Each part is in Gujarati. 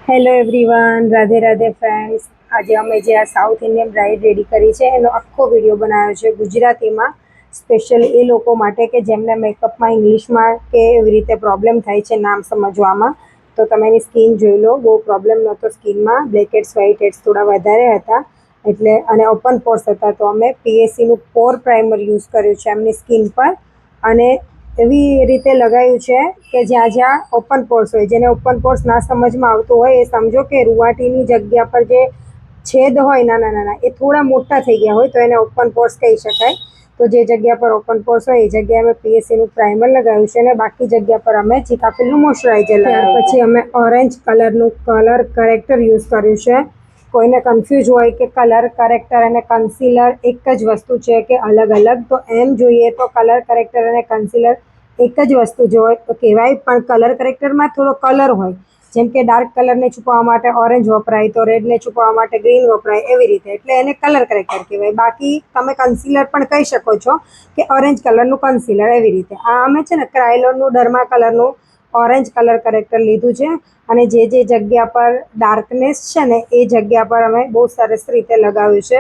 Hello everyone, Radhe Radhe friends. આજે અમે જે આ સાઉથ ઇન્ડિયન બ્રાઇડ રેડી કરી છે એનો આખો વિડીયો બનાવ્યો છે ગુજરાતીમાં, સ્પેશિયલી એ લોકો માટે કે જેમને મેકઅપમાં ઇંગ્લિશમાં કે એવી રીતે પ્રોબ્લેમ થાય છે નામ સમજવામાં। તો તમે એની સ્કિન જોઈ લો, બહુ પ્રોબ્લેમ નહોતો સ્કિનમાં, બ્લેક હેડ્સ વ્હાઇટ હેડ્સ થોડા વધારે હતા એટલે અને ઓપન પોર્સ હતા। તો અમે પીએસસીનું પોર પ્રાઇમર યુઝ કર્યું છે એમની સ્કિન પર અને એવી રીતે લગાવ્યું છે કે જ્યાં જ્યાં ઓપન પોર્સ હોય, જેને ઓપન પોર્સ ના સમજમાં આવતું હોય એ સમજો કે રૂવાટીની જગ્યા પર જે છેદ હોય નાના નાના એ થોડા મોટા થઈ ગયા હોય તો એને ઓપન પોર્સ કહી શકાય। તો જે જગ્યા પર ઓપન પોર્સ હોય એ જગ્યાએ અમે પીએસસીનું પ્રાઇમર લગાવ્યું છે અને બાકી જગ્યા પર અમે ચીકાફિલનું મોઇશ્ચરાઇઝર લગાવ્યું છે। પછી અમે ઓરેન્જ કલરનું કલર કરેક્ટર યુઝ કર્યું છે। કોઈને કન્ફ્યુઝ હોય કે કલર કરેક્ટર અને કન્સીલર એક જ વસ્તુ છે કે અલગ અલગ, તો એમ જોઈએ તો કલર કરેક્ટર અને કન્સીલર એક જ વસ્તુ જ હોય તો કહેવાય, પણ કલર કરેક્ટરમાં થોડો કલર હોય, જેમ કે ડાર્ક કલરને છુપાવવા માટે ઓરેન્જ વપરાય તો રેડને છુપાવવા માટે ગ્રીન વપરાય, એવી રીતે, એટલે એને કલર કરેક્ટર કહેવાય। બાકી તમે કન્સીલર પણ કહી શકો છો કે ઓરેન્જ કલરનું કન્સીલર, એવી રીતે। આ અમે છે ને ક્રાયલોનનું ડર્મા કલરનું ઓરેન્જ કલર કરેક્ટર લીધું છે અને જે જગ્યા પર ડાર્કનેસ છે ને એ જગ્યા પર અમે બહુ સરસ રીતે લગાવ્યું છે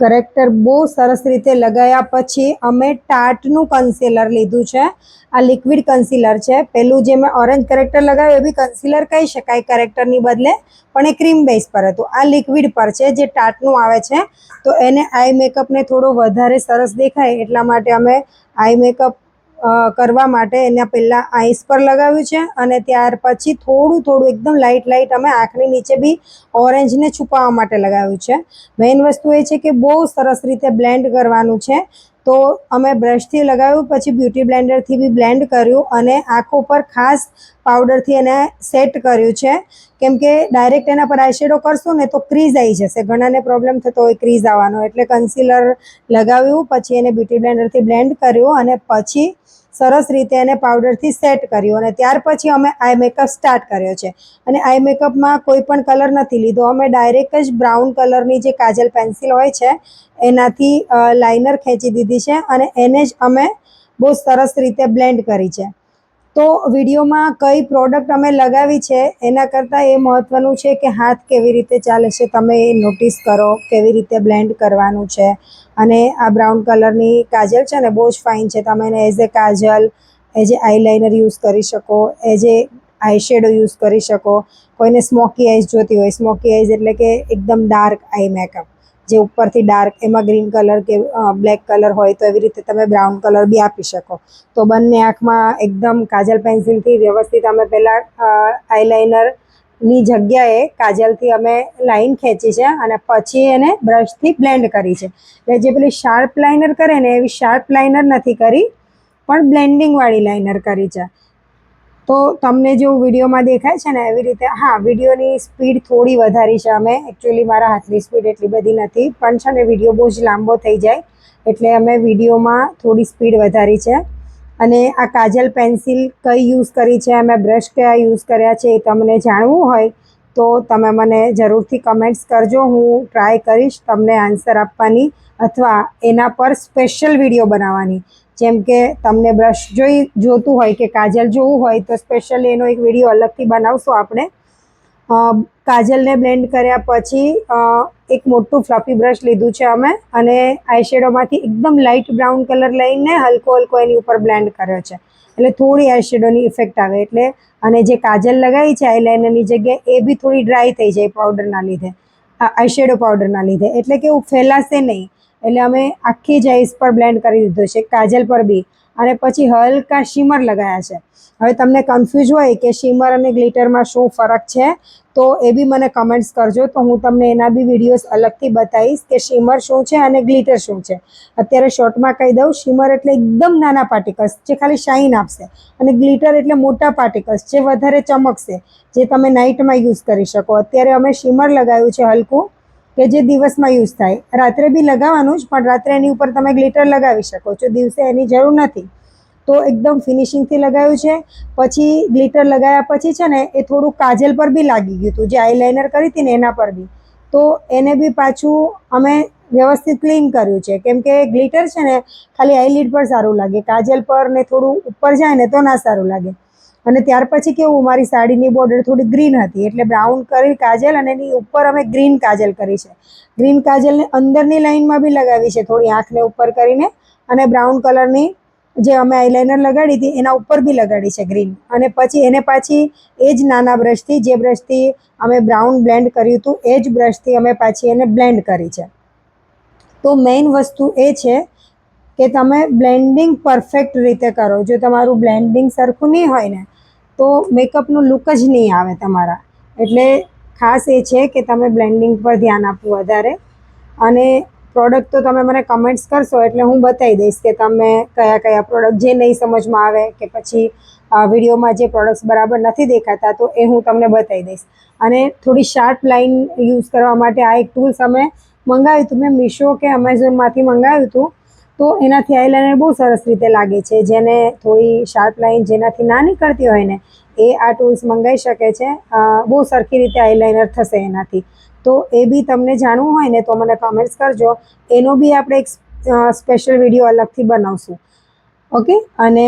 કરેક્ટર। બહુ સરસ રીતે લગાવ્યા પછી અમે ટાટનું કન્સીલર લીધું છે। આ લિક્વિડ કન્સીલર છે। પેલું જે મેં ઓરેન્જ કરેક્ટર લગાવ્યું એ બી કન્સીલર કહી શકાય કરેક્ટરની બદલે, પણ એ ક્રીમ બેઝ પર હતું। આ લિક્વિડ પર છે જે ટાટનું આવે છે, તો એને આઈ મેકઅપને થોડો વધારે સરસ દેખાય એટલા માટે અમે આઈ મેકઅપ કરવા માટે એના પહેલાં આઈસ પર લગાવ્યું છે અને ત્યાર પછી થોડું થોડું એકદમ લાઇટ લાઇટ અમે આંખની નીચે બી ઓરેન્જને છુપાવવા માટે લગાવ્યું છે। મેઇન વસ્તુ એ છે કે બહુ સરસ રીતે બ્લેન્ડ કરવાનું છે, તો અમે બ્રશથી લગાવ્યું, પછી બ્યુટી બ્લેન્ડરથી બી બ્લેન્ડ કર્યું અને આંખો પર ખાસ પાવડરથી એને સેટ કર્યું છે, કેમ કે ડાયરેક્ટ એના પર આઈશેડો કરશું ને તો ક્રીઝ આવી જશે, ઘણાને પ્રોબ્લેમ થતો હોય ક્રીઝ આવવાનો, એટલે કન્સીલર લગાવ્યું પછી એને બ્યુટી બ્લેન્ડરથી બ્લેન્ડ કર્યું અને પછી સરસ રીતે એને પાવડરથી સેટ કર્યું અને ત્યાર પછી અમે આઈ મેકઅપ સ્ટાર્ટ કર્યો છે। અને આઈ મેકઅપમાં કોઈ પણ કલર નથી લીધો, અમે ડાયરેક્ટ જ બ્રાઉન કલરની જે કાજલ પેન્સિલ હોય છે એનાથી લાઇનર ખેંચી દીધી છે અને એને જ અમે બહુ સરસ રીતે બ્લેન્ડ કરી છે। તો વિડીયોમાં કઈ પ્રોડક્ટ અમે લગાવી છે એના કરતાં એ મહત્ત્વનું છે કે હાથ કેવી રીતે ચાલે છે તમે એ નોટિસ કરો, કેવી રીતે બ્લેન્ડ કરવાનું છે। અને આ બ્રાઉન કલરની કાજલ છે ને બહુ જ ફાઇન છે, તમે એને as a Kajal, as a eyeliner use કરી શકો, as a eye shadow use કરી શકો। કોઈને સ્મોકી આઈઝ જોતી હોય, સ્મોકી આઈઝ એટલે કે એકદમ ડાર્ક આઈ મેકઅપ, જે ઉપરથી ડાર્ક એમાં ગ્રીન કલર કે બ્લેક કલર હોય તો એવી રીતે તમે બ્રાઉન કલર બી આપી શકો। તો બંને આંખમાં એકદમ કાજલ પેન્સિલથી વ્યવસ્થિત અમે પહેલાં આઈલાઇનરની જગ્યાએ કાજલથી અમે લાઇન ખેંચી છે અને પછી એને બ્રશથી બ્લેન્ડ કરી છે। એટલે જે પેલી શાર્પ લાઇનર કરે ને એવી શાર્પ લાઇનર નથી કરી, પણ બ્લેન્ડિંગવાળી લાઇનર કરી છે। તો તમને જેવું વિડીયોમાં દેખાય છે ને એવી રીતે, હા વિડીયોની સ્પીડ થોડી વધારી છે અમે, એકચ્યુઅલી મારા હાથની સ્પીડ એટલી બધી નથી, પણ છે ને વિડીયો બહુ જ લાંબો થઈ જાય એટલે અમે વિડીયોમાં થોડી સ્પીડ વધારી છે। અને આ કાજલ પેન્સિલ કઈ યુઝ કરી છે, અમે બ્રશ કયા યુઝ કર્યા છે એ તમને જાણવું હોય તો તમે મને જરૂરથી કમેન્ટ્સ કરજો, હું ટ્રાય કરીશ તમને આન્સર આપવાની અથવા એના પર સ્પેશિયલ વિડીયો બનાવવાની। જેમ કે તમને બ્રશ જોતું હોય કે કાજલ જોવું હોય તો સ્પેશિયલી એનો એક વિડીયો અલગથી બનાવશું આપણે। કાજલને બ્લેન્ડ કર્યા પછી એક મોટું ફ્લફી બ્રશ લીધું છે અમે અને આઈશેડોમાંથી એકદમ લાઇટ બ્રાઉન કલર લઈને હલકો હલકો એની ઉપર બ્લેન્ડ કર્યો છે, એટલે થોડી આઈશેડોની ઇફેક્ટ આવે એટલે। અને જે કાજલ લગાવી છે આઈલાઇનરની જગ્યાએ એ બી થોડી ડ્રાય થઈ જાય પાવડરના લીધે, આઈશેડો પાવડરના લીધે, એટલે કે એવું ફેલાશે નહીં, એટલે અમે આખી જ આઈસ પર બ્લેન્ડ કરી દીધું છે, કાજલ પર બી, અને પછી હલકા શિમર લગાવ્યા છે। હવે તમને કન્ફ્યુઝ હોય કે શિમર અને ગ્લિટરમાં શું ફરક છે તો એ બી મને કમેન્ટ્સ કરજો, તો હું તમને એના બી વિડીયોઝ અલગથી બતાવીશ કે શિમર શું છે અને ગ્લિટર શું છે। અત્યારે શોર્ટમાં કહી દઉં, શિમર એટલે એકદમ નાના પાર્ટિકલ્સ જે ખાલી શાઇન આપશે, અને ગ્લિટર એટલે મોટા પાર્ટિકલ્સ જે વધારે ચમકશે, જે તમે નાઇટમાં યુઝ કરી શકો। અત્યારે અમે શિમર લગાવ્યું છે હલકું, કે જે દિવસમાં યુઝ થાય, રાત્રે બી લગાવવાનું જ, પણ રાત્રે એની ઉપર તમે ગ્લિટર લગાવી શકો છો, દિવસે એની જરૂર નથી। તો એકદમ ફિનિશિંગથી લગાવ્યું છે। પછી ગ્લિટર લગાવ્યા પછી છે ને એ થોડું કાજલ પર બી લાગી ગયું હતું, જે આઈલાઇનર કરી હતી ને એના પર બી, તો એને બી પાછું અમે વ્યવસ્થિત ક્લીન કર્યું છે, કેમ કે ગ્લિટર છે ને ખાલી આઈલિડ પર સારું લાગે, કાજલ પર ને થોડું ઉપર જાય ને તો ના સારું લાગે। અને ત્યાર પછી કેવું, મારી સાડીની બોર્ડર થોડી ગ્રીન હતી એટલે બ્રાઉન કરી કાજલ અને એની ઉપર અમે ગ્રીન કાજલ કરી છે. ગ્રીન કાજલને અંદરની લાઇનમાં બી લગાવી છે, થોડી આંખને ઉપર કરીને, અને બ્રાઉન કલરની જે અમે આઈલાઇનર લગાડી હતી એના ઉપર બી લગાડી છે ગ્રીન. અને પછી એને પાછી એ જ નાના બ્રશથી, જે બ્રશથી અમે બ્રાઉન બ્લેન્ડ કર્યું હતું એ જ બ્રશથી અમે પાછી એને બ્લેન્ડ કરી છે. તો મેઇન વસ્તુ એ છે કે તમે બ્લેન્ડિંગ પરફેક્ટ રીતે કરો. જો તમારું બ્લેન્ડિંગ સરખું નહીં હોય ને તો મેકઅપનું લુક જ નહીં આવે તમારા. એટલે ખાસ એ છે કે તમે બ્લેન્ડિંગ પર ધ્યાન આપવું વધારે. અને પ્રોડક્ટ તો તમે મને કમેન્ટ્સ કરશો એટલે હું બતાવી દઈશ કે તમે કયા કયા પ્રોડક્ટ, જે નહીં સમજમાં આવે કે પછી વિડીયોમાં જે પ્રોડક્ટ્સ બરાબર નથી દેખાતા તો એ હું તમને બતાવી દઈશ. અને થોડી શાર્પ લાઇન યુઝ કરવા માટે આ એક ટૂલ્સ અમે મંગાવ્યું હતું. મેં મીશો કે અમેઝોનમાંથી મંગાવ્યું હતું. તો એનાથી આઈલાઇનર બહુ સરસ રીતે લાગે છે. જેને થોડી શાર્પ લાઇન જેનાથી ના નીકળતી હોય ને એ આ ટૂલ્સ મંગાવી શકે છે. બહુ સરખી રીતે આઈલાઇનર થશે એનાથી. તો એ બી તમને જાણવું હોય ને તો મને કમેન્ટ્સ કરજો. એનો બી આપણે એક સ્પેશિયલ વિડીયો અલગથી બનાવશું. ઓકે. અને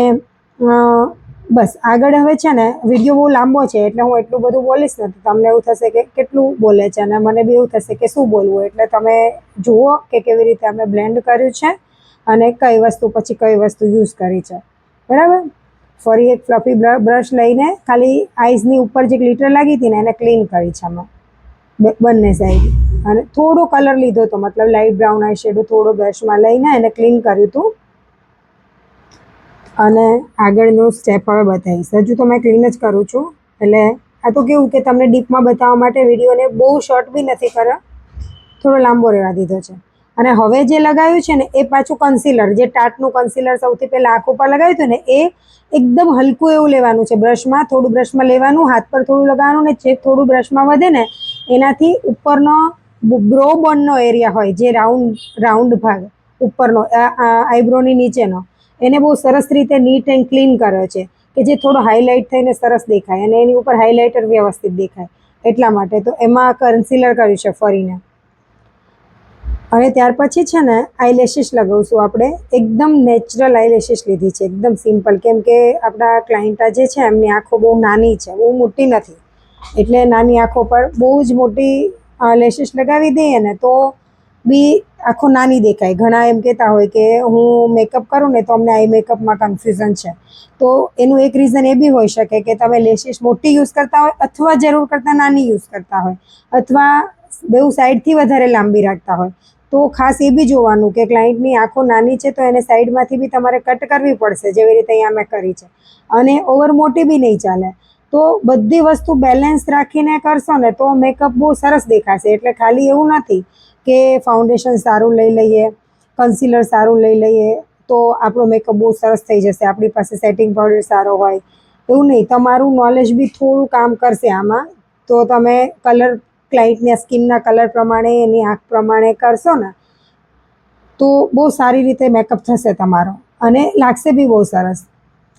બસ આગળ હવે છે ને વિડીયો બહુ લાંબો છે એટલે હું એટલું બધું બોલીશ ને તો તમને એવું થશે કે કેટલું બોલે છે, અને મને બી એવું થશે કે શું બોલવું. એટલે તમે જુઓ કે કેવી રીતે અમે બ્લેન્ડ કર્યું છે અને કઈ વસ્તુ પછી કઈ વસ્તુ યુઝ કરી છે. બરાબર. ફરી એક ફ્લફી બ્રશ લઈને ખાલી આઈઝની ઉપર જે ગ્લિટર લાગી હતી ને એને ક્લીન કરી છે અમે બંને સાઈડ. અને થોડો કલર લીધો હતો, મતલબ લાઇટ બ્રાઉન આઈ શેડો થોડો બ્રશમાં લઈને એને ક્લીન કર્યું હતું. અને આગળનું સ્ટેપ હવે બતાવીશ. હજુ તો મેં ક્લીન જ કરું છું. એટલે આ તો કેવું કે તમને ડીપમાં બતાવવા માટે વિડીયોને બહુ શોર્ટ બી નથી કર્યો, થોડો લાંબો રહેવા દીધો છે. અને હવે જે લગાવ્યું છે ને એ પાછું કન્સીલર, જે ટાટનું કન્સીલર સૌથી પહેલાં આંખ ઉપર લગાવ્યું હતું ને એ એકદમ હલકું એવું લેવાનું છે. બ્રશમાં થોડું બ્રશમાં લેવાનું, હાથ પર થોડું લગાવવાનું, ને જે થોડું બ્રશમાં વધે ને એનાથી ઉપરનો બ્રો બોનનો એરિયા હોય, જે રાઉન્ડ ભાગ ઉપરનો આઈબ્રોની નીચેનો, એને બહુ સરસ રીતે નીટ એન્ડ ક્લીન કર્યો છે કે જે થોડો હાઇલાઇટ થઈને સરસ દેખાય અને એની ઉપર હાઇલાઇટર વ્યવસ્થિત દેખાય એટલા માટે. તો એમાં કન્સીલર કર્યું છે ફરીને. અને ત્યાર પછી છે ને આઈલેશિસ લગાવશું આપણે. એકદમ નેચરલ આઈલેશિસ લીધી છે, એકદમ સિમ્પલ. કેમ કે આપણા ક્લાયન્ટા જે છે એમની આંખો બહુ નાની છે, બહુ મોટી નથી. એટલે નાની આંખો પર બહુ જ મોટી લેશિસ લગાવી દઈએ ને તો બી આંખો નાની દેખાય. ઘણા એમ કહેતા હોય કે હું મેકઅપ કરું ને તો અમને આઈ મેકઅપમાં કન્ફ્યુઝન છે. તો એનું એક રીઝન એ બી હોઈ શકે કે તમે લેશિસ મોટી યુઝ કરતા હોય, અથવા જરૂર કરતાં નાની યુઝ કરતા હોય, અથવા બેઉ સાઈડથી વધારે લાંબી રાખતા હોય. તો ખાસ એ બી જોવાનું કે ક્લાયન્ટની આંખો નાની છે તો એને સાઈડમાંથી બી તમારે કટ કરવી પડશે, જેવી રીતે અહીંયા મેં કરી છે. અને ઓવર મોટી બી નહીં ચાલે. તો બધી વસ્તુ બેલેન્સ રાખીને કરશો ને તો મેકઅપ બહુ સરસ દેખાશે. એટલે ખાલી એવું નથી કે ફાઉન્ડેશન સારું લઈ લઈએ, કન્સીલર સારું લઈ લઈએ તો આપણો મેકઅપ બહુ સરસ થઈ જશે, આપણી પાસે સેટિંગ પાવડર સારો હોય, એવું નહીં. તમારું નોલેજ બી થોડું કામ કરશે આમાં. તો તમે કલર ક્લાયન્ટના સ્કિનના કલર પ્રમાણે, એની આંખ પ્રમાણે કરશો ને તો બહુ સારી રીતે મેકઅપ થશે તમારો અને લાગશે બી બહુ સરસ.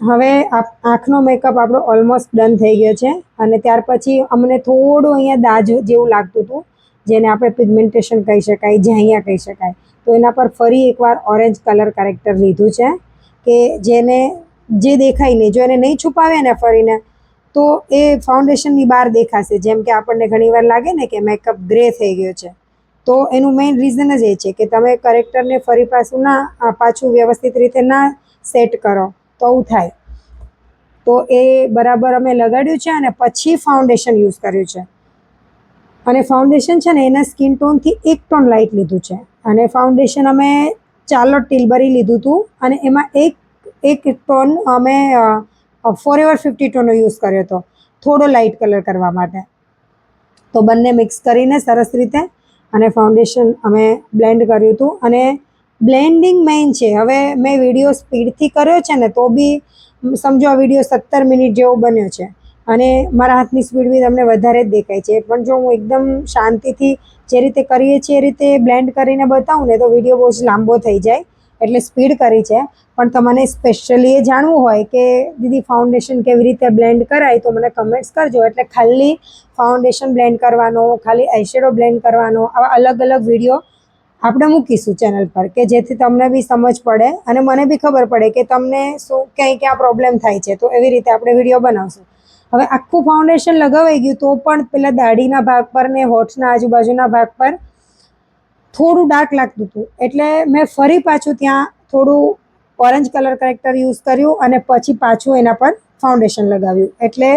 હવે આંખનો મેકઅપ આપણો ઓલમોસ્ટ ડન થઈ ગયો છે. અને ત્યાર પછી અમને થોડું અહીંયા દાજ જેવું લાગતું હતું, જેને આપણે પિગમેન્ટેશન કહી શકાય, જાંહિયા કહી શકાય. તો એના પર ફરી એકવાર ઓરેન્જ કલર કરેક્ટર લીધું છે કે જેને જે દેખાય નહીં, જો એને નહીં છુપાવે ને ફરીને તો એ ફાઉન્ડેશનની બહાર દેખાશે. જેમ કે આપણને ઘણીવાર લાગે ને કે મેકઅપ ગ્રે થઈ ગયો છે, તો એનું મેઇન રીઝન જ એ છે કે તમે કરેક્ટરને ફરી પાછું વ્યવસ્થિત રીતે ના સેટ કરો તો આવું થાય. તો એ બરાબર અમે લગાડ્યું છે અને પછી ફાઉન્ડેશન યુઝ કર્યું છે. અને ફાઉન્ડેશન છે ને એના સ્કિન ટોનથી એક ટોન લાઇટ લીધું છે. અને ફાઉન્ડેશન અમે ચાર્લોટ ટિલબરી લીધું હતું અને એમાં એક ટોન અમે ફોરએવર 52નો યુઝ કર્યો હતો, થોડો લાઇટ કલર કરવા માટે. તો બંને મિક્સ કરીને સરસ રીતે અને ફાઉન્ડેશન અમે બ્લેન્ડ કર્યું હતું. અને બ્લેન્ડિંગ મેઇન છે. હવે મેં વિડીયો સ્પીડથી કર્યો છે ને તો બી સમજો આ વિડીયો 17 મિનિટ જેવો બન્યો છે અને મારા હાથની સ્પીડ બી તમને વધારે જ દેખાય છે. પણ જો હું એકદમ શાંતિથી જે રીતે કરીએ છીએ એ રીતે બ્લેન્ડ કરીને બતાવું ને તો વિડીયો બહુ જ લાંબો થઈ જાય, એટલે સ્પીડ કરી છે. પણ તમને સ્પેશિયલી એ જાણવું હોય કે દીદી ફાઉન્ડેશન કેવી રીતે બ્લેન્ડ કરાય તો મને કમેન્ટ્સ કરજો. એટલે ખાલી ફાઉન્ડેશન બ્લેન્ડ કરવાનો, ખાલી આઈશેડો બ્લેન્ડ કરવાનો, આવા અલગ અલગ વિડીયો આપણે મૂકીશું ચેનલ પર કે જેથી તમને બી સમજ પડે અને મને બી ખબર પડે કે તમને શું ક્યાં પ્રોબ્લેમ થાય છે. તો એવી રીતે આપણે વિડીયો બનાવશું. હવે આખું ફાઉન્ડેશન લગાવાઈ ગયું તો પણ પેલા દાઢીના ભાગ પર ને હોઠના આજુબાજુના ભાગ પર થોડું ડાર્ક લાગતું હતું, એટલે મેં ફરી પાછું ત્યાં થોડું ઓરેન્જ કલર કરેક્ટર યુઝ કર્યું અને પછી પાછું એના પર ફાઉન્ડેશન લગાવ્યું. એટલે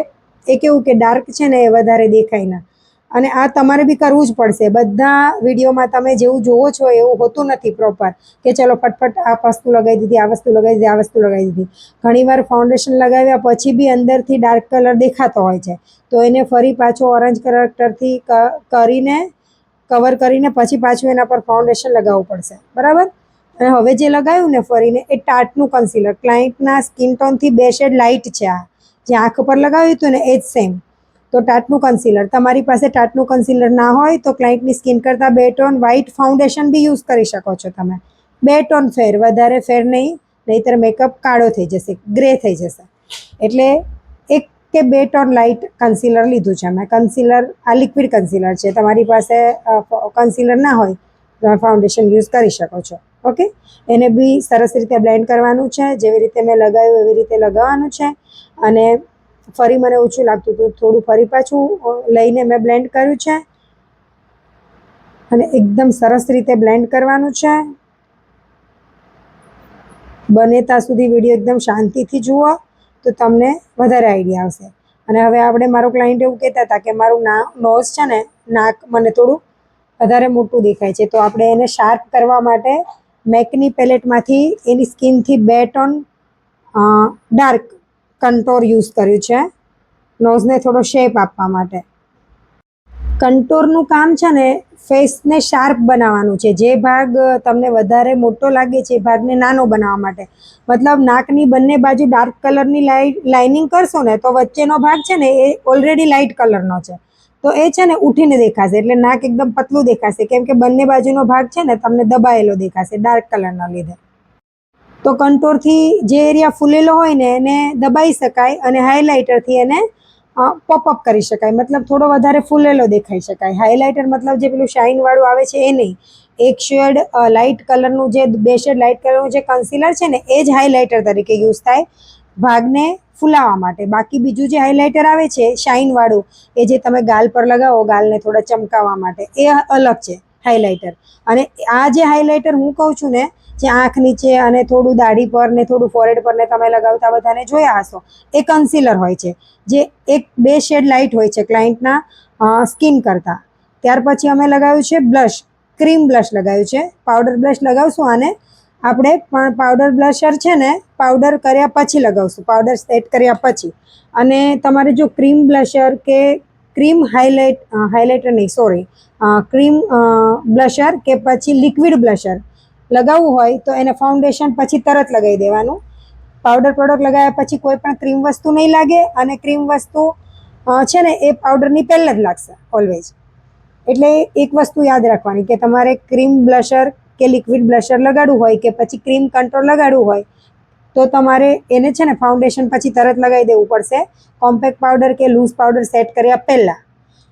એ કેવું કે ડાર્ક છે ને એ વધારે દેખાય ના. અને આ તમારે બી કરવું જ પડશે. બધા વિડીયોમાં તમે જેવું જોવો છો એવું હોતું નથી પ્રોપર કે ચલો ફટફટ આ વસ્તુ લગાવી દીધી, આ વસ્તુ લગાવી દીધી, આ વસ્તુ લગાવી દીધી. ઘણીવાર ફાઉન્ડેશન લગાવ્યા પછી બી અંદરથી ડાર્ક કલર દેખાતો હોય છે, તો એને ફરી પાછો ઓરેન્જ કરેક્ટરથી કરીને કવર કરીને પછી પાછું એના પર ફાઉન્ડેશન લગાવવું પડશે, બરાબર. અને હવે જે લગાવ્યું ને ફરીને એ ટાટનું કન્સીલર, ક્લાયન્ટના સ્કિન ટોનથી 2 શેડ લાઇટ છે. આ જે આંખ પર લગાવ્યું હતું ને એ જ સેમ. તો ટાટનું કન્સીલર, તમારી પાસે ટાટનું કન્સીલર ના હોય તો ક્લાયન્ટની સ્કિન કરતાં 2 ટોન વ્હાઇટ ફાઉન્ડેશન બી યુઝ કરી શકો છો તમે. 2 ટોન ફેર, વધારે ફેર નહીં, નહીંતર મેકઅપ કાળો થઈ જશે, ગ્રે થઈ જશે. એટલે 1 કે 2 ટોન લાઇટ કન્સીલર લીધું છે મેં. કન્સીલર આ લિક્વિડ કન્સીલર છે. તમારી પાસે કન્સીલર ના હોય તમે ફાઉન્ડેશન યુઝ કરી શકો છો. ઓકે, એને બી સરસ રીતે બ્લેન્ડ કરવાનું છે. જેવી રીતે મેં લગાવ્યું એવી રીતે લગાવવાનું છે. અને ફરી મને ઓછું લાગતું હતું, થોડું ફરી પાછું લઈને મેં બ્લેન્ડ કર્યું છે અને એકદમ સરસ રીતે બ્લેન્ડ કરવાનું છે. બને ત્યાં સુધી વિડીયો એકદમ શાંતિથી જુઓ તો તમને વધારે આઈડિયા આવશે. અને હવે આપણે, મારો ક્લાયન્ટ એવું કહેતા હતા કે મારું નોઝ છે ને, નાક મને થોડું વધારે મોટું દેખાય છે, તો આપણે એને શાર્પ કરવા માટે મેકની પેલેટમાંથી એની સ્કિનથી 2 ટોન ડાર્ક કંટોર યુઝ કર્યું છે નોઝને થોડો શેપ આપવા માટે. કંટોરનું કામ છે ને ફેસને શાર્પ બનાવવાનું છે. જે ભાગ તમને વધારે મોટો લાગે છે એ ભાગને નાનો બનાવવા માટે. મતલબ નાકની બંને બાજુ ડાર્ક કલરની લાઇનિંગ કરશો ને તો વચ્ચેનો ભાગ છે ને એ ઓલરેડી લાઇટ કલરનો છે, તો એ છે ને ઉઠીને દેખાશે. એટલે નાક એકદમ પતલું દેખાશે, કેમ કે બંને બાજુનો ભાગ છે ને તમને દબાયેલો દેખાશે ડાર્ક કલરના લીધે. તો કંટોરથી જે એરિયા ફૂલેલો હોય ને એને દબાઈ શકાય અને હાઇલાઇટરથી એને પોપઅપ કરી શકાય. મતલબ થોડો વધારે ફૂલેલો દેખાઈ શકાય. હાઇલાઇટર મતલબ જે પેલું શાઇનવાળું આવે છે એ નહીં. 1 શેડ લાઇટ કલરનું, જે 2 શેડ લાઇટ કલરનું જે કન્સીલર છે ને એ જ હાઇલાઇટર તરીકે યુઝ થાય ભાગને ફૂલાવવા માટે. બાકી બીજું જે હાઇલાઇટર આવે છે શાઇનવાળું, એ જે તમે ગાલ પર લગાવો ગાલને થોડા ચમકાવવા માટે, એ અલગ છે હાઇલાઇટર. અને આ જે હાઇલાઇટર હું કહું છું ને, જે આંખ નીચે અને થોડું દાઢી પર ને થોડું ફોrehead પર ને તમે લગાવતા બધાને જોયા હશો, એ કન્સીલર હોય છે, જે 1-2 શેડ લાઇટ હોય છે ક્લાયન્ટના સ્કિન કરતાં. ત્યાર પછી અમે લગાવ્યું છે બ્લશ, ક્રીમ બ્લશ લગાવ્યું છે. પાવડર બ્લશ લગાવશું આને આપણે, પણ પાવડર બ્લશર છે ને પાવડર કર્યા પછી લગાવશું, પાવડર સેટ કર્યા પછી. અને તમારે જો ક્રીમ બ્લશર કે ક્રીમ હાઇલાઇટર નહીં, સોરી, ક્રીમ બ્લશર કે પછી લિક્વિડ બ્લશર લગાવવું હોય તો એને ફાઉન્ડેશન પછી તરત લગાવી દેવાનું. પાવડર પ્રોડક્ટ લગાવ્યા પછી કોઈ પણ ક્રીમ વસ્તુ નહીં લાગે, અને ક્રીમ વસ્તુ છે ને એ પાવડરની પહેલાં જ લાગશે ઓલવેઝ. એટલે એક વસ્તુ યાદ રાખવાની કે તમારે ક્રીમ બ્લશર કે લિક્વિડ બ્લશર લગાડવું હોય કે પછી ક્રીમ કંટ્રોલ લગાડવું હોય તો તમારે એને છે ને ફાઉન્ડેશન પછી તરત લગાવી દેવું પડશે, કોમ્પેક્ટ પાવડર કે લૂઝ પાવડર સેટ કર્યા પહેલાં.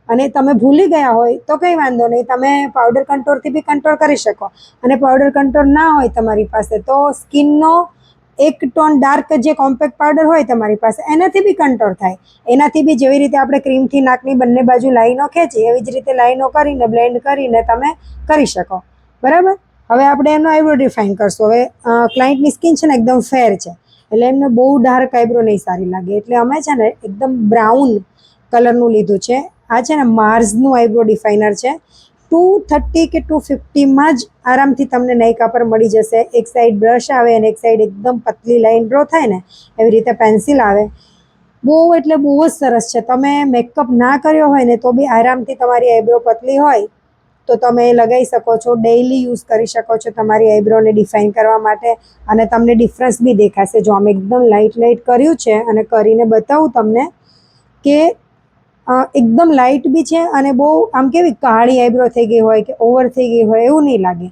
અને તમે ભૂલી ગયા હોય તો કંઈ વાંધો નહીં, તમે પાવડર કંટ્રોલથી બી કંટ્રોલ કરી શકો. અને પાવડર કંટ્રોલ ના હોય તમારી પાસે તો સ્કિનનો 1 ટોન ડાર્ક જે કોમ્પેક્ટ પાવડર હોય તમારી પાસે એનાથી બી કંટ્રોલ થાય. એનાથી બી જેવી રીતે આપણે ક્રીમથી નાકની બંને બાજુ લાઈનો ખેંચી એવી જ રીતે લાઈનો કરીને બ્લેન્ડ કરીને તમે કરી શકો, બરાબર. હવે આપણે એનો આઈબ્રો ડિફાઇન કરશું. હવે ક્લાયન્ટની સ્કિન છે ને એકદમ ફેર છે, એટલે એમને બહુ ડાર્ક આઈબ્રો નહીં સારી લાગે, એટલે અમે છે ને એકદમ બ્રાઉન કલરનું લીધું છે. આ છે ને માર્સનું આઈબ્રો ડિફાઇનર છે. 230 કે 250માં જ આરામથી તમને નાયકા પર મળી જશે. એક સાઈડ બ્રશ આવે અને એક સાઈડ એકદમ પતલી લાઈન ડ્રો થાય ને એવી રીતે પેન્સિલ આવે. બહુ એટલે બહુ જ સરસ છે. તમે મેકઅપ ના કર્યો હોય ને તો બી આરામથી તમારી આઈબ્રો પતલી હોય તો તમે એ લગાવી શકો છો. ડેઇલી યુઝ કરી શકો છો તમારી આઈબ્રોને ડિફાઇન કરવા માટે, અને તમને ડિફરન્સ બી દેખાશે. જો અમે એકદમ લાઇટ કર્યું છે અને કરીને બતાવું તમને કે એકદમ લાઇટ બી છે અને બહુ આમ કેવી કાળી આઈબ્રો થઈ ગઈ હોય કે ઓવર થઈ ગઈ હોય એવું નહીં લાગે.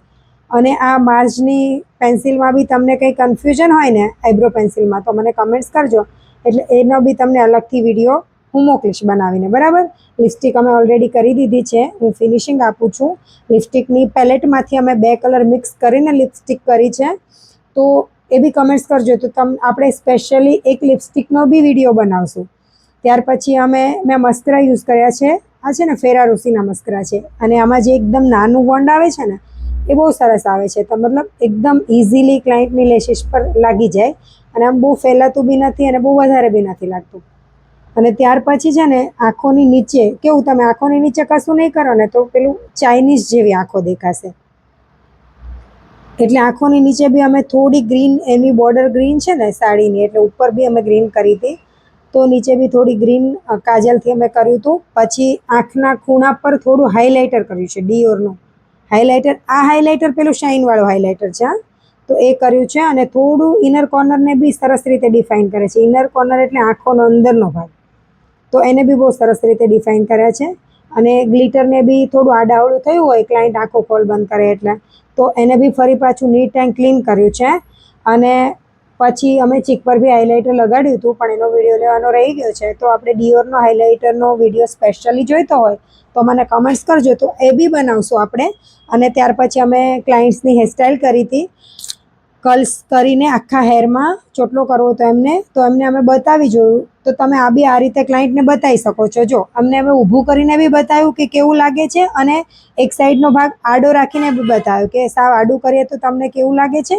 અને આ માર્સની પેન્સિલમાં બી તમને કંઈ કન્ફ્યુઝન હોય ને આઈબ્રો પેન્સિલમાં તો મને કમેન્ટ્સ કરજો, એટલે એનો બી તમને અલગથી વિડીયો હું મોકલીશ બનાવીને, બરાબર. લિપસ્ટિક અમે ઓલરેડી કરી દીધી છે, હું ફિનિશિંગ આપું છું. લિપસ્ટિકની પેલેટમાંથી અમે 2 કલર મિક્સ કરીને લિપસ્ટિક કરી છે, તો એ બી કમેન્ટ્સ કરજો. તો આપણે સ્પેશિયલી એક લિપસ્ટિકનો બી વિડીયો બનાવશું. ત્યાર પછી મેં મસ્કરા યુઝ કર્યા છે. આ છે ને ફેરારોસીના મસ્કરા છે, અને આમાં જે એકદમ નાનું વોન્ડ આવે છે ને એ બહુ સરસ આવે છે. તો મતલબ એકદમ ઇઝીલી ક્લાયન્ટની લેશિસ પર લાગી જાય, અને આમ બહુ ફેલાતું બી નથી અને બહુ વધારે બી નથી લાગતું. અને ત્યાર પછી છે ને આંખોની નીચે કેવું, તમે આંખોની નીચે કશું નહીં કરો ને તો પેલું ચાઇનીઝ જેવી આંખો દેખાશે. એટલે આંખોની નીચે બી અમે થોડી ગ્રીન, એની બોર્ડર ગ્રીન છે ને સાડીની, એટલે ઉપર બી અમે ગ્રીન કરી હતી. તો નીચે બી થોડી ગ્રીન કાજલથી અમે કર્યું હતું. પછી આંખના ખૂણા પર થોડું હાઇલાઇટર કર્યું છે, ડિયોરનું હાઇલાઇટર. આ હાઇલાઇટર પેલું શાઇનવાળું હાઇલાઇટર છે, તો એ કર્યું છે. અને થોડું ઇનર કોર્નરને બી સરસ રીતે ડિફાઇન કરે છે. ઇનર કોર્નર એટલે આંખોનો અંદરનો ભાગ, તો એને બી બહુ સરસ રીતે ડિફાઇન કર્યા છે. અને ગ્લિટરને બી થોડું આડાવડું થયું હોય ક્લાયન્ટ આંખો ખોલ બંધ કરે એટલે, તો એને બી ફરી પાછું નીટ એન્ડ ક્લીન કર્યું છે. અને પછી અમે ચીક પર બી હાઇલાઇટર લગાડ્યું હતું, પણ એનો વિડીયો લેવાનો રહી ગયો છે. તો આપણે ડિયોરનો હાઇલાઇટરનો વિડીયો સ્પેશિયલી જોઈતો હોય તો મને કમેન્ટ્સ કરજો, તો એ બી બનાવશું આપણે. અને ત્યાર પછી અમે ક્લાયન્ટ્સની હેરસ્ટાઈલ કરી હતી, કર્લ્સ કરીને આખા હેરમાં ચોટલો કરવો તો એમને અમે બતાવી જોયું. તો તમે આ બી આ રીતે ક્લાયન્ટને બતાવી શકો છો. જો અમને અમે ઊભું કરીને બી બતાવ્યું કે કેવું લાગે છે, અને એક સાઈડનો ભાગ આડો રાખીને બી બતાવ્યું કે સાવ આડું કરીએ તો તમને કેવું લાગે છે,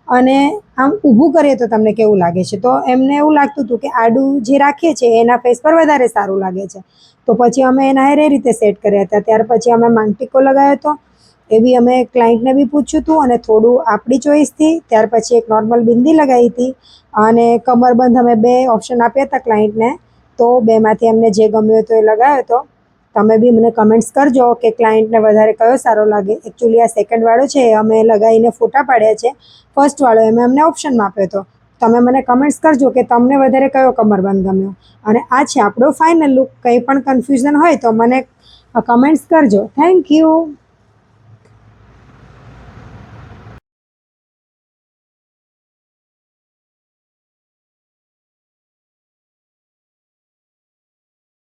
અને આમ ઊભું કરીએ તો તમને કેવું લાગે છે. તો એમને એવું લાગતું હતું કે આડું જે રાખીએ છીએ એના ફેસ પર વધારે સારું લાગે છે. તો પછી અમે એના હેર એ રીતે સેટ કર્યા હતા. ત્યાર પછી અમે માંગટીકો લગાવ્યો હતો, એ બી અમે ક્લાયન્ટને બી પૂછ્યું હતું, અને થોડું આપણી ચોઈસથી. ત્યાર પછી એક નોર્મલ બિંદી લગાવી હતી, અને કમરબંધ અમે 2 ઓપ્શન આપ્યા હતા ક્લાયન્ટને. તો બેમાંથી અમને જે ગમ્યો હતો એ લગાવ્યો હતો. તમે બી મને કમેન્ટ્સ કરજો કે ક્લાયન્ટને વધારે કયો સારો લાગે. એકચ્યુઅલી આ સેકન્ડવાળો છે એ અમે લગાવીને ફોટા પાડ્યા છે, ફર્સ્ટવાળો અમને ઓપ્શનમાં આપ્યો હતો. તમે મને કમેન્ટ્સ કરજો કે તમને વધારે કયો કમરબંધ ગમ્યો. અને આ છે આપણો ફાઇનલ લુક. કંઈ પણ કન્ફ્યુઝન હોય તો મને કમેન્ટ્સ કરજો. Thank you.